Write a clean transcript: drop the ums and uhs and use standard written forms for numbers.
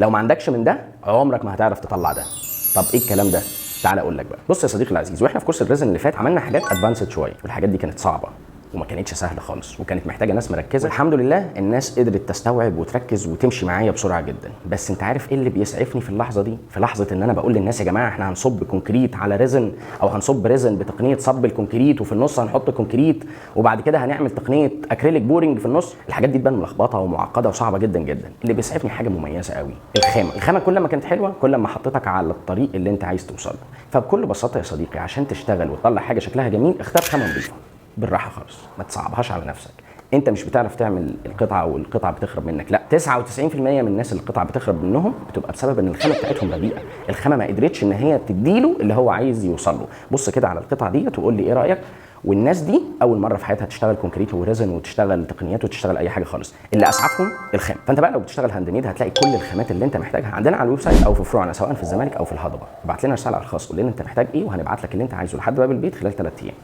لو ما عندكش من ده عمرك ما هتعرف تطلع ده. طب ايه الكلام ده؟ تعال اقول لك بقى. بص يا صديقي العزيز، واحنا في كورس الريزن اللي فات عملنا حاجات ادفانسد شويه، والحاجات دي كانت صعبه وما كانتش سهله خالص، وكانت محتاجه ناس مركزه. والحمد لله الناس قدرت تستوعب وتركز وتمشي معايا بسرعه جدا. بس انت عارف ايه اللي بيسعفني في اللحظه دي؟ في لحظه ان انا بقول للناس يا جماعه احنا هنصب كونكريت على ريزن، او هنصب ريزن بتقنيه صب الكونكريت، وفي النص هنحط كونكريت، وبعد كده هنعمل تقنيه اكريليك بورنج في النص. الحاجات دي تبان ملخبطه ومعقده وصعبه جدا جدا. اللي بيسعفني حاجه مميزه قوي، الخامه كل ما كانت حلوه كل ما حطيتك على الطريق اللي انت عايز توصل له. فبكل بساطه يا صديقي، عشان تشتغل وتطلع حاجه شكلها جميل اختار خامه نظيفه بالراحه خالص، ما تصعبهاش على نفسك. انت مش بتعرف تعمل القطعه والقطعه بتخرب منك، لا 99% من الناس اللي القطعه بتخرب منهم بتبقى بسبب ان الخامه بتاعتهم رديئه، الخامه ما قدرتش ان هي تديله اللي هو عايز يوصل له. بص كده على القطعه ديت وقول لي ايه رايك. والناس دي اول مره في حياتها تشتغل كونكريت وريزن وتشتغل تقنيات وتشتغل اي حاجه خالص، اللي اسعفهم الخام. فانت بقى لو بتشتغل هاند ميد هتلاقي كل الخامات اللي انت محتاجها عندنا على الويب سايت او في فروعنا سواء في الزمالك او في الهضبه. ابعت لنا رساله على الخاص قول لنا انت محتاج ايه وهنبعت لك اللي انت عايزه لحد باب البيت خلال 3 ايام.